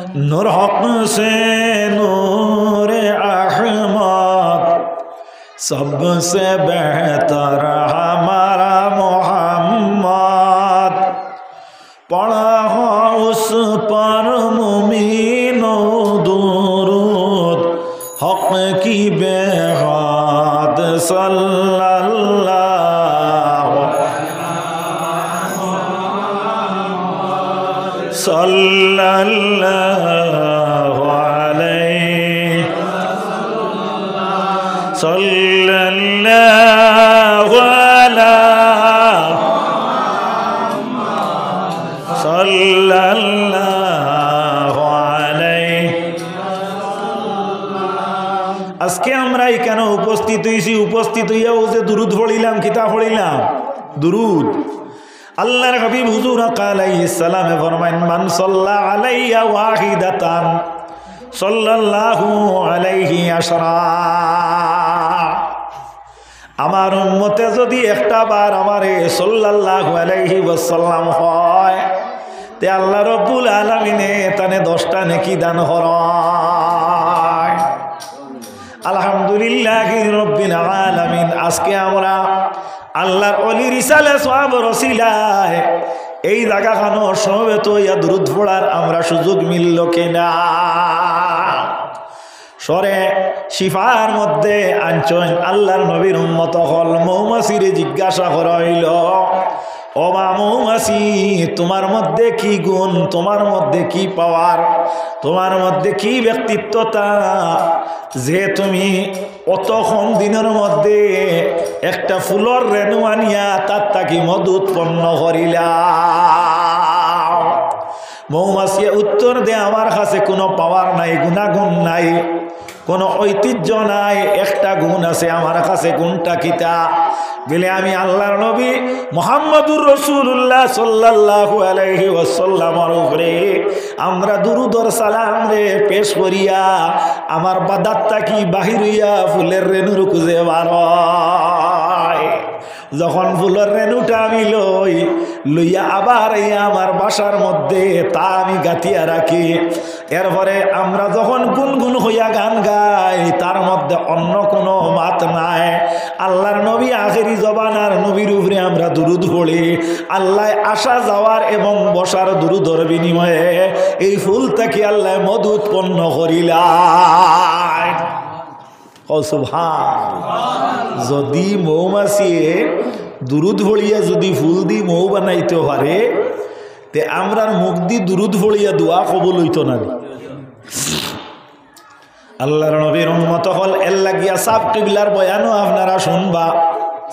नूर हक से नूर अहमद सबसे बेहतर हमारा मोहम्मद पढ़ा हो उस पर मुमीनो दुरूद हक की बेहद सल्लल्लाहु अलैहि सल्लल्लाहु अलैहि। আজকে আমরা এখানে উপস্থিত হইছি, উপস্থিত হইয়া ও যে দুরুদ পড়িলাম, কিতাব পড়িলাম দুরুদ। আল্লাহর হাবিব হুজুর আলাইহিস সালামে ফরমায়েন, মান সাল্লা আলাইয়া ওয়াহিদাতান সাল্লাল্লাহু আলাইহি আশরা। আমার উম্মতে যদি একটা বার আমারে সাল্লাল্লাহু আলাইহি ওয়াসাল্লাম হয়, তে আল্লাহ রাব্বুল আলামিনে তানে 10টা নেকি দান করেন। আলহামদুলিল্লাহি রাব্বিল আলামিন। আজকে আমরা আল্লাহর ওলি রিসালে সওয়াব রসিলায় এই জায়গাখানো সমবেত ইয়া দুরুদ পড়ার আমরা সুযোগ মিলল কিনা। সরে শিফার মধ্যে আনছেন আল্লাহর নবীর উম্মত হল মৌমাছিরে জিজ্ঞাসা করা হইল, ও মা মৌমাছি, তোমার মধ্যে কি গুণ, তোমার মধ্যে কি পাওয়ার, তোমার মধ্যে কি ব্যক্তিত্বতা যে তুমি অত কম দিনের মধ্যে একটা ফুলর রেণু আনিয়া তার তাকি মধু উৎপন্ন করিলা। মৌমাছি উত্তর দে, আমার কাছে কোনো পাওয়ার নাই, গুণাগুণ নাই, কোনো ঐতিহ্য নাই, একটা গুণ আছে আমার কাছে। গুণটা কিতা বলে, আমি আল্লাহর নবী মুহাম্মদুর রাসূলুল্লাহ সাল্লাল্লাহু আলাইহি ওয়াসাল্লামের উপরে আমরা দুরুদর সালাম রে পেশ করিয়া আমার বাদাতটা কি বাহির হইয়া ফুলের রেণুর খুঁজে বার হয়। যখন ফুলের রেণুটা আমি লইয়া আবার আমার বাসার মধ্যে তা আমি গাঁথিয়া রাখি, এরপরে আমরা যখন গুনগুন হইয়া গান গাই তার মধ্যে অন্য কোনো মাত নাই। আল্লাহর নবী আখেরি জবানার নবীর উপরে আমরা দুরুদ পড়ি। আল্লাহ আসা যাওয়ার এবং বসার দুরুদর বিনিময়ে এই ফুল থেকে আল্লাহ মধু উৎপন্ন করিলাম। যদি মৌমাছি দুরুদ ভরিয়া যদি ফুল দি মৌ বানাইতে পারে, তে আমরার মুখ দি দুরুদ ভরিয়া দোয়া কবুল হইত না। আল্লাহর নবীর উম্মত হল এর লাগিয়া সাব কিবলার বয়ানও আপনারা শুনবা।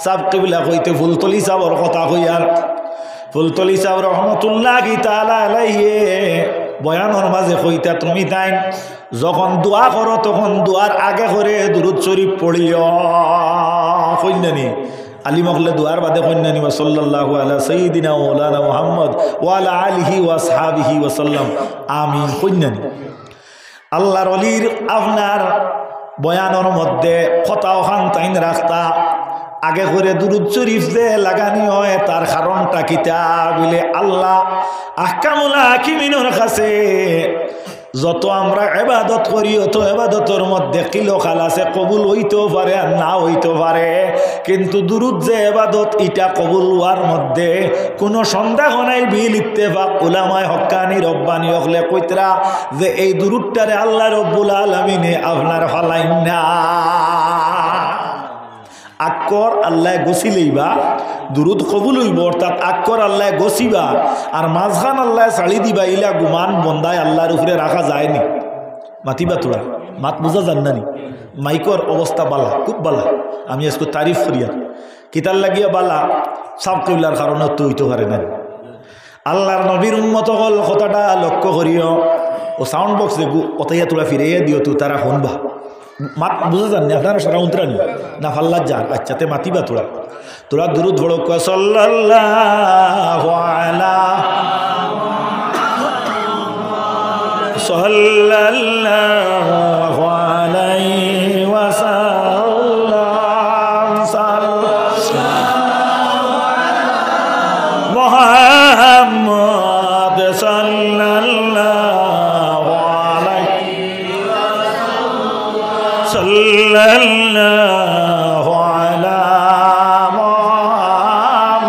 সাব কিবলা কইতে ফুলতলি সাবর কথা কইয়ার, ফুলতলি সাব রহমতুল্লাহি তাআলা আলাইহি বয়ানোর মাঝে কইতা, তুমি তাই যখন দোয়া করো তখন দোয়ার আগে করে দুরুদ শরীফ পড়িও। কইনানি আলী মখলে দোয়ার বাদে কইনানি ওয়া সাল্লাল্লাহু আলা সাইয়্যিদিনা ওয়া মাওলানা মুহাম্মদ ওয়া আলা আলিহি ওয়া আসহাবিহি ওয়া সাল্লাম, আমিন কইনানি। আল্লাহর ওলির আপনার বয়ানোর মধ্যে কথাও খান তাইন রাখতা আগে করে দুরুদ শরীফ যে লাগানি হয় তার কারণটা কিতা বলে, আল্লাহ আহকামুল হাকিমিনের কাছে যত আমরা ইবাদত করি অত ইবাদতের মধ্যে কিলো খাল আছে, কবুল হইতেও পারে আর না হইতেও পারে, কিন্তু দুরুদ যে ইবাদত এটা কবুল হওয়ার মধ্যে কোনো সন্দেহ নাই। বিল ইত্তেফাক উলামায়ে হক্কানি রব্বানি হকলে কইতরা যে এই দুরুদটারে আল্লাহ রব্বুল আলামিনে আপনার ফালাইন না। আকর আল্লাহ গছি লইবা, দুরুদ কবুল হইব, অর্থাৎ আকর আল্লাহ গছিবা আর মাঝখান আল্লাহ ছাড়ি দিবা, ইলা গুমান বন্দায় আল্লাহর উপরে রাখা যায়নি। মাতিবা তোরা মাত বুঝা যান নানি। মাইকর অবস্থা বালা, খুব বালা, আমি আজকে তারিফ করিয়া কিতার লাগিয়া বালা সাব কইলার কারণে তো হইতে পারে না। আল্লাহর নবীর উম্মত হল কথাটা লক্ষ্য করিও। ও সাউন্ড বক্স দেখু অতাইয়া তোরা ফিরাইয়া দিও, তো তারা শুনবা। মাত বুঝা যাননি আপনারা সারা উন্তরানি না ফাল্লার যান। আচ্ছা তে মাতিবা তোরা, তোরা দুরুদ ভড়ো কয় সাল্লাল্লাহু আলা সাল্লাল্লাহু আলাইহি ওয়াসাল্লাম মুহাম্মদ সাল্লাল্লাহু সাল্লাল্লাহু আলা মুহাম্মাদ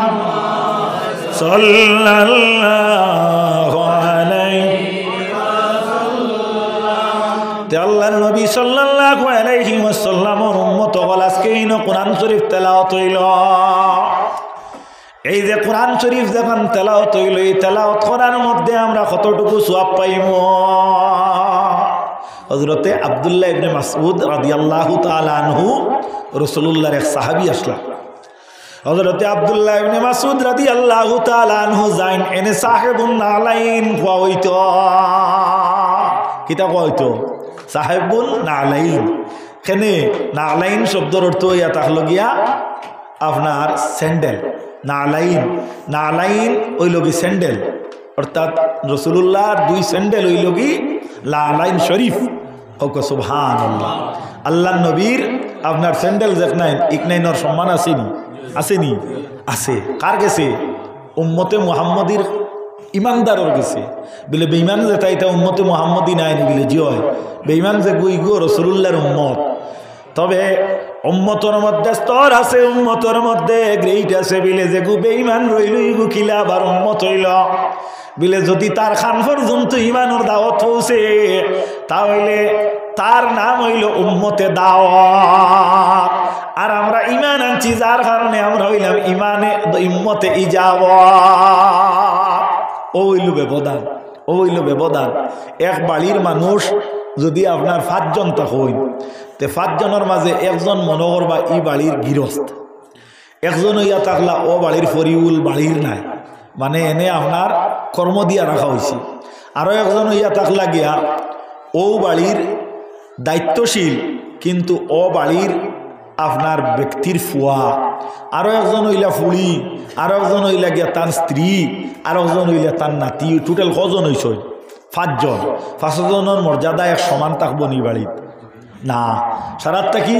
সাল্লাল্লাহু আলাইহি ওয়াসাল্লাম। আল্লাহর নবী সাল্লাল্লাহু আলাইহি ওয়াসাল্লামের উম্মত হল আজকে এই কোরআন শরীফ তেলাওয়াত হইল। এই যে কোরআন শরীফ যখন তেলাওয়াত হইল, এই তেলাওয়াত করার মধ্যে আমরা কতটুকু সওয়াব পাইব। হযরতে আব্দুল্লাহ ইবনে মাসউদ রাদিয়াল্লাহু তাআলা আনহু রাসূলুল্লাহর এক সাহাবী আসলেন। হযরতে আব্দুল্লাহ ইবনে মাসউদ রাদিয়াল্লাহু তাআলা আনহু যাইন এনে সাহেবুন নালাইন কোয়া হইতো। কিতা কোয়া হইতো? সাহেবুন নালাইন। কেনে নালাইন শব্দের অর্থ ইয়া তাহলো গিয়া আপনার স্যান্ডেল। নালাইন, নালাইন ওই লগি স্যান্ডেল, অর্থাৎ রাসূলুল্লাহর দুই স্যান্ডেল ওই লগি লালাইন শরীফ। ওকে সুবহানাল্লাহ। আল্লাহ নবীর আপনার স্যান্ডেল দেখনাইন ইকনাইনের সম্মান আসেনি? আসেনি? আছে। কার গেছে? উম্মতে মুহাম্মদীর ইমানদারর গেছে। বলে বেঈমান যে তাইটা উম্মতে মুহাম্মদী নাই বলে জি হয়। বেঈমান যে গুই গো রাসূলুল্লাহর উম্মত। তবে উম্মতর মধ্যে স্তর আছে, উম্মতর মধ্যে গ্রেড আছে। বিলে যে গু বেঈমান রইল ইগু কিলা আবার উম্মত হইল। বিলে যদি তার খান পর্যন্ত ইমানের দাওয়াত পৌঁছে তাহলে তার নাম হইল উম্মতে দাওয়াত। আর আমরা ইমান আনছি যার কারণে আমরা হইলাম ইমানে উম্মতে ইজাবাত। ও হইল ব্যবধান, ও হইল ব্যবধান। এক বাড়ির মানুষ যদি আপনার 5 জন থাকুন, তে 5 জনের মাঝে একজন মনে করবা ই বাড়ির গৃহস্থ, একজন হইয়া থাকলা ও বাড়ির ফরিউল বাড়ির নাই, মানে এনে আপনার কর্ম দিয়া রাখা হয়েছে। আরও একজন হইয়া থাকলা গিয়া ও বাড়ির দায়িত্বশীল, কিন্তু ও বাড়ির আপনার ব্যক্তির ফুয়া। আরও একজন হইলা ফুড়ি, আরও একজন হইলা গিয়া তার স্ত্রী, আরও একজন হইলা তার নাতি। টোটাল কজন হইছ? 5 জন। 5 জনের মর্যাদা এক সমান থাকবো নি বাড়ির? না, সারাতটা কি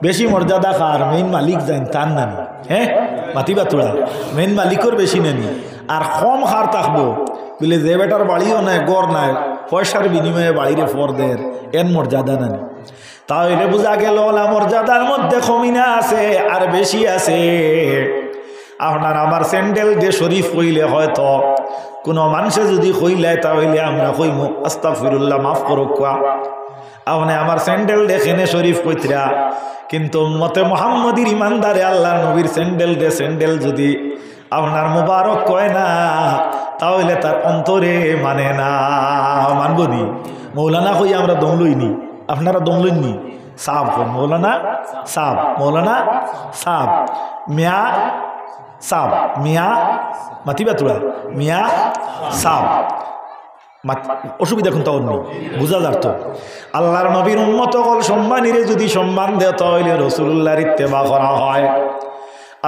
বেশি মর্যাদা কার? মেইন মালিক যান তার নানি। হ্যাঁ, মাতি বাতুড়া মেইন মালিকর বেশি নানি। আর কম হার থাকবো বলে যে বেটার বাড়িও নাই, গড় নাই, পয়সার বিনিময়ে বাড়িরে ফর দের, এর মর্যাদা নানি। তাহলে বোঝা গেল মর্যাদার মধ্যে কমিনা আছে আর বেশি আছে। আপনার আমার স্যান্ডেল যে শরীফ কইলে হয়তো কোনো মানুষে যদি কইলে তাহলে আমরা কইমু আস্তাগফিরুল্লাহ, মাফ করো কোয়া। আপনি আমার স্যান্ডেল দেখেনে শরীফ কইতরা, কিন্তু মতে মুহাম্মদীর ইমানদারে আল্লাহ নবীর স্যান্ডেল দে স্যান্ডেল যদি আপনার মুবারক কয় না তাহলে তার অন্তরে মানে না। মানব নি? মৌলানা কই আমরা দম লইনি, আপনারা দম লইননি? সাব কোন মৌলানা সাব, মৌলানা সাব, মিয়া সাব, মিয়া মাতিবা তোরা মিয়া সাব। অসুবিধা কিন্তু নেই, বুঝা যার তো। আল্লাহর নবীর উম্মত হল সম্মানীরে যদি সম্মান দেয় তাহলে রাসূলুল্লাহর ইত্তেবা করা হয়।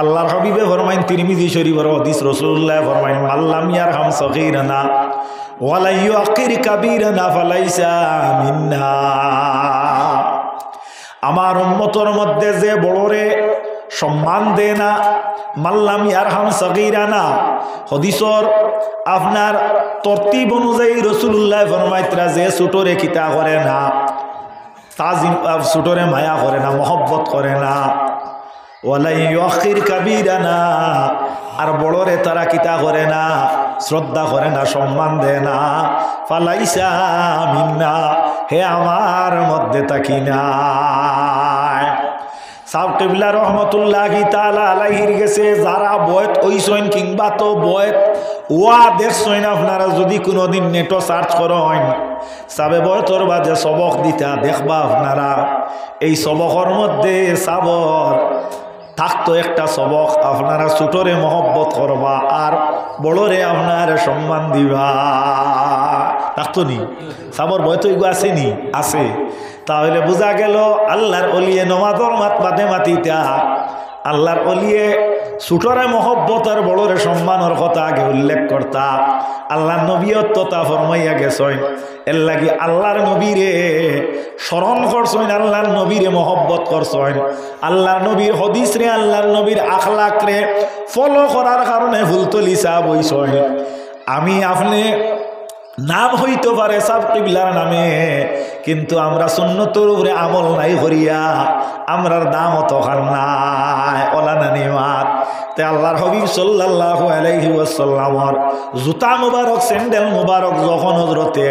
আল্লাহর হাবিবে ফরমাইন তিরমিজি শরীফের হাদিস, রাসূলুল্লাহ ফরমাইন মাল্লাম ইয়ারহাম সগীরানা ওয়ালা ইউকির কাবীরানা ফালাইসা মিন্না। আমার উম্মতের মধ্যে যে বড়রে সম্মান দেয় না, মাল্লাম ইয়ারহাম সগীরানা, হাদিসর আপনার তরতিব অনুযায়ী রাসূলুল্লাহ ফরমাইতরা যে ছোটরে কিতা করে না, তাজিম ছোটরে মায়া করে না, মহব্বত করে না, ওয়ালা ইউখির কাবীরানা, আর বড়রে তারা কিতা করে না, শ্রদ্ধা করে না, সম্মান দেয় না, ফালাইসা মিন্না, হে আমার মধ্যে তাকি না। সাহেব কিবলা রহমতুল্লাহি তাআলা আলাইহির গেছে যারা বয়ত ওইসইন কিংবা তো বয়ত ওয়া দেখছইন, আপনারা যদি কোনোদিন নেটও সার্চ করেন সাবে বয়তর বাজে সবক দিতা দেখবা আপনারা এই সবকের মধ্যে সাবর থাকতো একটা সবক, আপনারা ছোটরে মহব্বত করবা আর বড়রে আপনার সম্মান দিবা। থাকতো নি? সাবর বয়তো এগুলো আসেনি? আছে। তাহলে বোঝা গেল আল্লাহর অলিয়ে নমাজর মাত বাদে মাতিতা, আল্লাহর অলিয়ে ছোটরে মহব্বত আর বড়রে সম্মানের কথা আগে উল্লেখ করতা। আল্লাহর নবীয়ত্বতা ফরমাইয়া গেছেন, এর লাগি আল্লাহর নবীরে স্মরণ করছেন, আল্লাহর নবীরে মহব্বত করছেন, আল্লাহর নবীর হদিস রে, আল্লাহর নবীর আখলাক রে ফলো করার কারণে ফুলতলি সাহেব হইছেন। আমি আপনি নাম হইতে পারে সাব কিবলার নামে, কিন্তু আমরা সুন্নতের উপরে আমল নাই করিয়া আমরার দাম অত খান নাই ওলা নানিমাত। তে আল্লাহর হাবিব সাল্লাল্লাহু আলাইহি ওয়াসাল্লামর জুতা মুবারক স্যান্ডেল মুবারক যখন হযরতে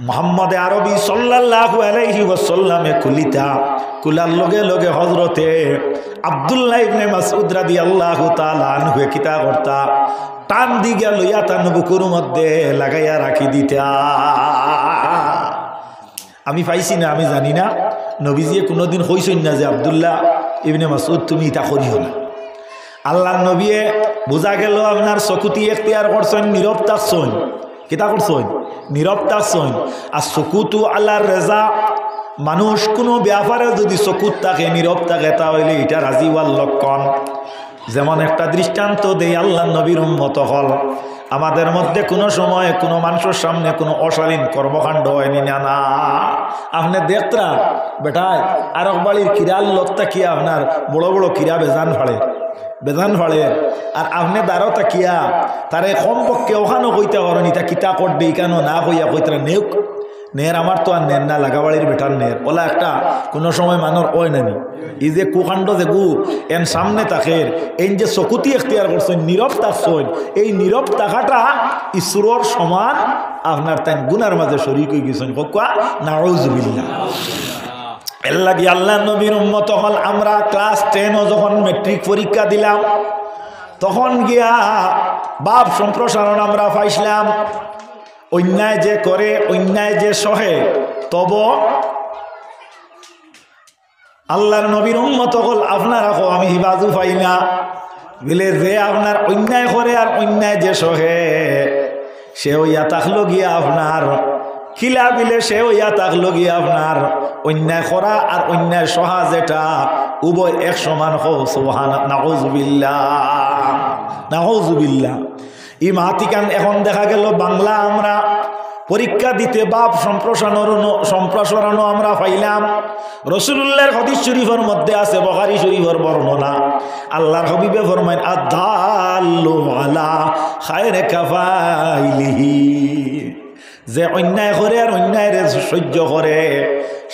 মুহাম্মদ আরবি সাল্লাল্লাহু আলাইহি ওয়াসাল্লামে খুলিতা, কুলার লগে লগে হযরতে আব্দুল্লাহ ইবনে মাসউদ রাদিয়াল্লাহু তাআলা আনহু কিতা করতা, টান দিগা লইয়া তার বুকুর মধ্যে লাগাইয়া রাখি দিতা। আমি পাইছি না, আমি জানি না নবীজিয়ে কোনোদিন কইছেন না যে আব্দুল্লাহ ইবনে মাসউদ তুমি এটা করিও না। আল্লাহর নবীয়ে বোঝা গেল আপনার চকুতি এখতিয়ার করছেন, নীরব থাকছেন। কিতা করছেন? নীরব থাকছেন। আর চকুতু আল্লাহর রেজা, মানুষ কোনো ব্যাপারে যদি চকুত থাকে নীরব থাকে তাহলে এটা রাজি হওয়ার লক্ষণ। যেমন একটা দৃষ্টান্ত দেই, আল্লাহর নবীর উম্মত হল আমাদের মধ্যে কোনো সময় কোনো মানুষের সামনে কোনো অশালীন কর্মকাণ্ড হয়নি না না। আপনি দেখতরা বেটায় আর বাড়ির কিরাল লোকটা কি আপনার বড় বড় কিরা বেজান ফাড়ে আর আপনি দ্বারও তাকিয়া তারে কমপক্ষে ওখানেও কইতে পারেন এটা কিতা করবে কেন না কইয়া কইতরা নেউক নের আমার তো আর নেন না লাগাবাড়ির বেটার নের ওলা একটা কোনো সময় মানুষ ওই নানি এই যে কুকাণ্ড যে গু এন সামনে তাকের এই যে চকুতি এখতিয়ার করছেন, নীরব থাকছেন, এই নীরব থাকাটা ঈশ্বরের সমান আপনার তাই গুনার মাঝে শরীক হয়ে গেছেন। কোয়া নাউজুবিল্লাহ। এর লাগি আল্লাহ নবীর উম্মত হল আমরা ক্লাস 10 যখন মেট্রিক পরীক্ষা দিলাম তখন গিয়া বাপ সম্প্রসারণ আমরা পাইছিলাম। অন্যায় যে করে, অন্যায় যে সহে, তব আল্লাহর নবীর উম্মত হল আপনারা আমি হিবাজু পাই না বলে যে আপনার অন্যায় করে আর অন্যায় যে সহে সে ইয়া তাকলো গিয়া আপনার খিলা বিলে, সে ইয়া তাকলো গিয়া আপনার অন্যায় করা আর অন্যায় সহা যেটা উভয় এক সমান হোক। সুবহানাল্লাহ, নাউজুবিল্লাহ, নাউজুবিল্লাহ। এই মাতিকান এখন দেখা গেল বাংলা আমরা পরীক্ষা দিতে বাপ সম্প্রসারণও আমরা পাইলাম। রাসূলুল্লাহর হাদিস শরীফের মধ্যে আছে, বুখারী শরীফের বর্ণনা, আল্লাহর হাবিবে ফরমায়েন আদাল্লু আলা খায়রি কাফাইলিহি, যে অন্যায় করে আর অন্যায়ের সহ্য করে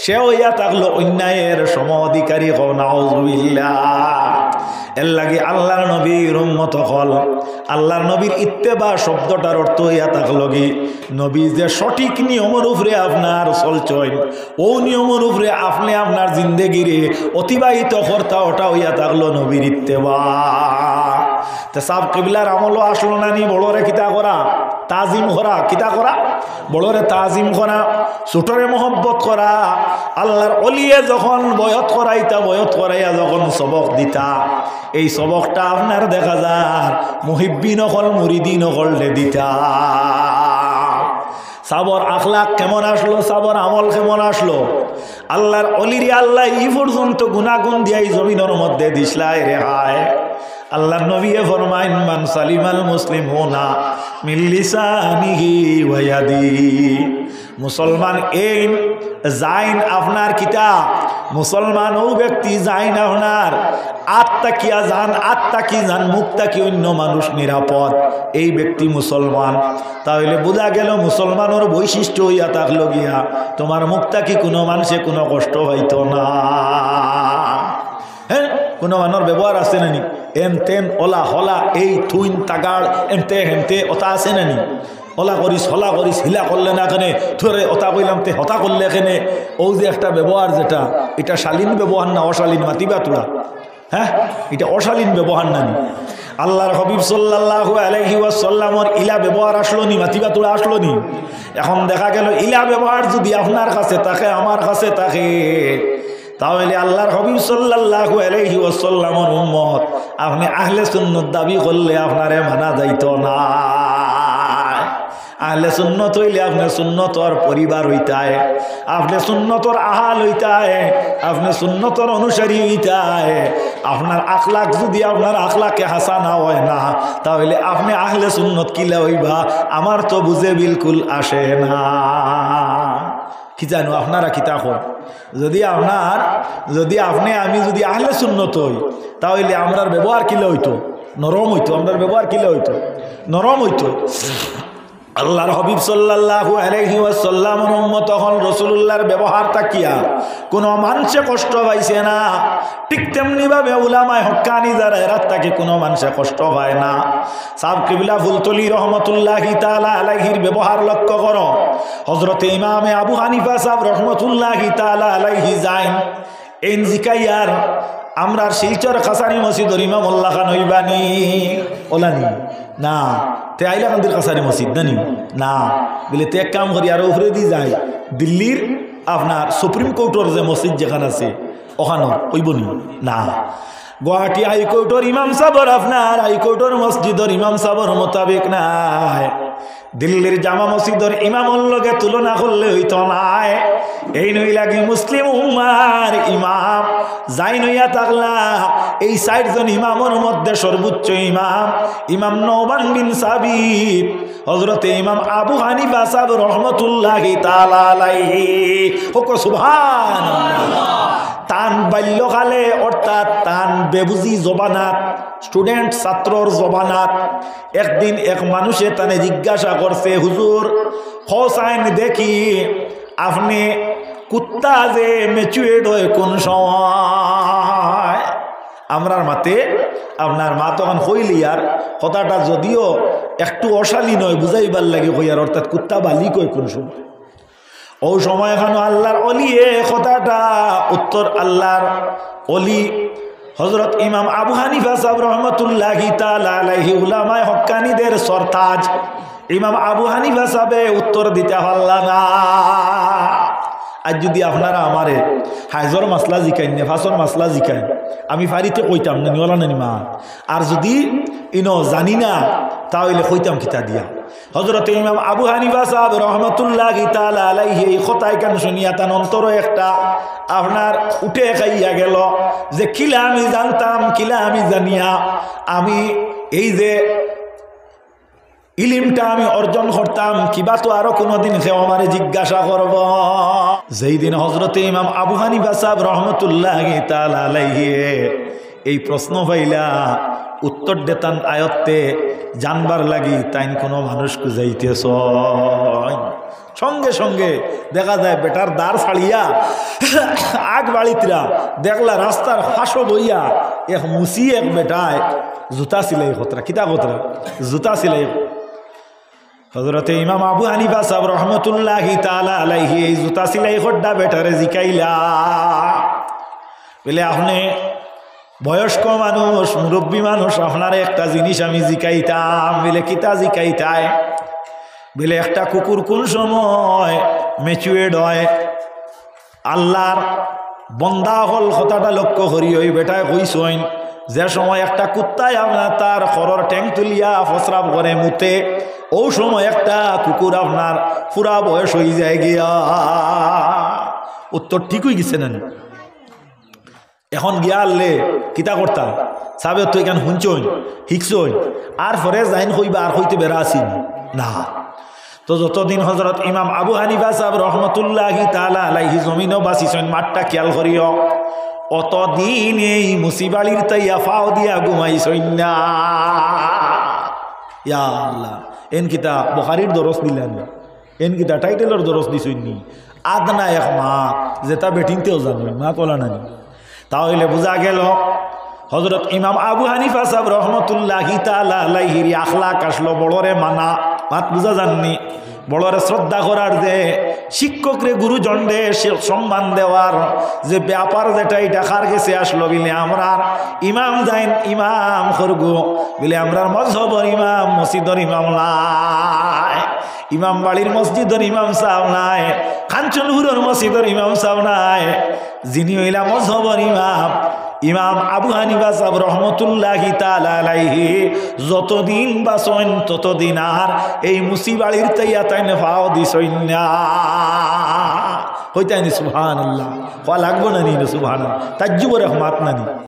সেও ইয়া থাকলো অন্যায়ের সম অধিকারী হও। নাউজুবিল্লাহ। এর লাগে আল্লাহর নবীর উম্মত হল আল্লাহর নবীর ইত্তেবা শব্দটার অর্থ ইয়া থাকলো কি নবী যে সঠিক নিয়মের উপরে আপনার চলছেন ও নিয়মের উপরে আপনি আপনার জিন্দেগিরে অতিবাহিত কর্তা, ওটা হইয়া থাকলো নবীর ইত্তেবা। তা সাব কিবলার আমলও আসলো না নি বড়রে কিতা করা, তাজিম করা, কিতা করা, বড়রে তাজিম করা, ছোটরে মহব্বত করা। আল্লাহর অলিয়ে যখন বয়ত করাইতা, বয়ত করাইয়া যখন সবক দিতা, এই সবকটা আপনার দেখা যায় মুহিব্বিন হল মুরিদিন হলে দিতা। সাবর আখলাক কেমন আসলো, সাবর আমল কেমন আসলো। আল্লাহর অলিরে আল্লাহ এই পর্যন্ত গুনাগুন দিয়া এই জমিনের মধ্যে দিসলাই রেহায়। আল্লাহর নবী ফরমাইন মান সালিমাল মুসলিমুনা মিন লিসানিহি ওয়া ইয়াদিহি, মুসলমান এই জাইন আপনার কিতা, মুসলমান ও ব্যক্তি জাইন আপনার আত্মা কিয়া জান, আত্মা কি জান, মুক্তা কি অন্য মানুষ নিরাপদ, এই ব্যক্তি মুসলমান। তাহলে বোঝা গেল মুসলমানের বৈশিষ্ট্য হইয়া থাকলো গিয়া তোমার মুক্তা কি কোনো মানুষে কোনো কষ্ট হইতো না। হ্যাঁ, কোনো মানুষ ব্যবহার আছে নানি এন তেন ওলা হলা এই থুইন তাগাড় এনতে হেনতে ওটা আছে নানি, ওলা করিস হলা করিস হিলা করলে না কেনে ধরে ওটা কইলাম তে হতা করলে এখানে, ও যে একটা ব্যবহার যেটা এটা শালীন ব্যবহার না অশালীন মাতিবা তোরা। হ্যাঁ, এটা অশালীন ব্যবহার নানি। আল্লাহর হাবিব সাল্লাল্লাহু আলাইহি ওয়াসাল্লামর ইলা ব্যবহার আসলো নি, মাতিবা তোরা আসলো নি। এখন দেখা গেল ইলা ব্যবহার যদি আপনার কাছে থাকে, আমার কাছে থাকে, তাহলে আল্লাহর হাবিব সাল্লাল্লাহু আলাইহি ওয়াসাল্লামের উম্মত আপনি আহলে সুন্নাত দাবি করলে আপনারে মানা যাইতো না। আহলে সুন্নত হইলে আপনি সুন্নতর পরিবার হইতায়, আপনি সুন্নতর আহাল হইতায়, আপনি সুন্নতর অনুসারী হইতায়। আপনার আখলাক যদি আপনার আখলাকে হাসানা হয় না, তাহলে আপনি আহলে সুন্নত কিলা হইবা আমার তো বুঝে বিলকুল আসে না। কি জানো আপনারা কিতা কর, যদি আপনি আমি যদি আহলে সুন্নত হই তাহলে আমরার ব্যবহার কিলে হইতো নরম হইতো, আমরার ব্যবহার কিলে হইতো নরম হইতো। আল্লাহর হাবিব সাল্লাল্লাহু আলাইহি ওয়াসাল্লামের উম্মত হল রাসূলুল্লাহর ব্যবহার তাকিয়া কোনো মানুষে কষ্ট পাইছে না। ঠিক তেমনি ভাবে উলামায়ে হক্কানি যারা এরা তাকে কোনো মানুষে কষ্ট পায় না। সাহেব কিবলা ফুলতলি রহমতুল্লাহি তাআলা আলাইহির ব্যবহার লক্ষ্য করো। হযরতে ইমামে আবু হানিফা সাহেব রহমতুল্লাহি তাআলা আলাইহি যাইন এই জিকাইয়ার আমরা শিলচর কাছারি মসজিদর ইমাম উল্লাহ খান হইবানি ওলানি না তে আইলা কান্দির কাছারি মসজিদ নানি না বলে তে এক কাম করি আর উপরে দিয়ে যায় দিল্লির আপনার সুপ্রিম কোর্টের যে মসজিদ যেখানে আছে ওখানে ওইবনি না গুয়াহাটি হাইকোর্টের ইমাম সাহেবর আপনার হাইকোর্টের মসজিদর ইমাম সাহেবর মোতাবেক নাই দিল্লির জামা মসজিদর ইমামর লগে তুলনা করলে হইতো নাই। এই নই লাগি মুসলিম উম্মার ইমাম যাই নইয়া থাকলা এই ৬০ জন ইমামর মধ্যে সর্বোচ্চ ইমাম ইমাম নোমান বিন সাবিত হযরতে ইমাম আবু হানিফা সাহেব রহমতুল্লাহি তাআলা আলাইহি হুকু সুবহানাল্লাহ। তান বাল্যকালে অর্থাৎ তান বেবুজি জবানাত স্টুডেন্ট ছাত্রর জবানাত একদিন এক মানুষে তানে জিজ্ঞাসা করছে হুজুর হোসাইন দেখি আপনি কুত্তা যে ম্যাচুয়েড হয় কোন সময়? আমরার মাতে আপনার মা তখন হইলি আর কথাটা যদিও একটু অশালীন হয় বুঝাইবার লাগে হইয়ার অর্থাৎ কুত্তা বালি কয় কোন সময়? ও সময় এখন আল্লাহর অলিয়ে কথাটা উত্তর আল্লাহর অলি হযরত ইমাম আবু হানিফা সাহেব রহমতুল্লাহি তাআলা আলাইহি উলামায়ে হক্কানীদের সরতাজ ইমাম আবু হানিফা সাহেব উত্তর দিতে পারলা না। আজ যদি আপনারা আমারে হাইজর মাসলা জিকাইন নেফাসর মাসলা জিকাইন আমি ফারিতে কইতাম না নিওলা নানি মা আর যদি ইনো জানি না তাহলে কইতাম কিতা দিয়া। হযরত ইমাম আবু হানিফা সাহেব রহমতুল্লাহি তাআলা আলাইহি এই কথাই কান শুনিয়া তার অন্তর একটা আপনার উঠে খাইয়া গেল যে কিলা আমি জানতাম কিলা আমি জানিয়া আমি এই যে ইলিমটা আমি অর্জন করতাম কিবা তো আরো কোনোদিন কেউ আমারে জিজ্ঞাসা করব। যেই দিন হযরত ইমাম আবু হানিফা সাহেব রহমতুল্লাহি তাআলা আলাইহি এই প্রশ্ন পাইলা উত্তর দেতান আয়ত্তে জানবার লাগি তাই কোনো মানুষ খুঁজাইতেছ সঙ্গে সঙ্গে দেখা যায় বেটার দ্বার ফাড়িয়া আগ বাড়িতরা দেখলা রাস্তার ফাঁসো বইয়া এক মুসি এক বেটায় জুতা সিলাই খতরা কিতা খতরা জুতা সিলাই। হযরতে ইমাম আবু হানিফা সাহেব রহমতুল্লাহি তাআলা আলাইহি এই জুতা সিলাই খড্ডা বেটারে জিকাইলা বলে আপনি বয়স্ক মানুষ মুরব্বী মানুষ আপনার একটা জিনিস আমি জিকাইতাম বলে কিতা জিকাইতায় বলে একটা কুকুর কোন সময় ম্যাচুয়েড হয় আল্লাহর বন্দা হল কথাটা লক্ষ্য করি ওই বেটায় কইসইন যে সময় একটা কুত্তায় আপনার তার খরর ট্যাং তুলিয়া ফসরাব করে মুতে ও সময় একটা কুকুর আপনার পুরা বয়স হয়ে যায় গিয়া। উত্তর ঠিক হয়ে গেছে না এখন গিয়া আনলে কিতা করতা সাবে তো এখান শুনছই শিখছই আর পরে যাইন হইবা আর হইতে বেড়া আসিন না। তো যতদিন হযরত ইমাম আবু হানিফা সাহেব রহমতুল্লাহি তাআলা আলাইহি জমিনও বাঁচিছেন মাঠটা খেয়াল করিও অতদিন এই মুসিবালির তাইয়া ফাও দিয়া ঘুমাইছই না। ইয়া আল্লাহ এন কিতা বুখারীর দরস দিলেন এন কিতা টাইটেলের দরস দিছইনি আদনা এক মা যেটা বেটিনতেও জানেন মা তোলা নানি। তাহলে বোঝা গেল হযরত ইমাম আবু হানিফা সাহেব রহমতুল্লাহি তাআলা আলাইহির আখলাক আসলো বড়রে মানা মাত বুঝা জাননি বড়রে শ্রদ্ধা করার যে শিক্ষকরে গুরুজনরে সম্মান দেওয়ার যে ব্যাপার যেটা এটা কার গেছে আসলো বিলে আমরা ইমাম যাইন ইমাম করগো বিলে আমরার মজহবর ইমাম মসজিদর ইমাম নাই ইমাম বাড়ির মসজিদর ইমাম সাহেব নাই কাঞ্চনপুরের মসজিদর ইমাম সাহেব নাই যিনি হইলা মজহবর ইমাম ইমাম আবু হানিফা সাহেব রহমতুল্লাহি তাআলা আলাইহি যতদিন বাঁচেন ততদিন আর এই মুসিবাড়ির তাইয়া তাইনে ফাও দিছইন না হইতাইনি সুবহানাল্লাহ লাগবো না নি সুবহানাল্লাহ তাজ্জুব রহমাত নানি।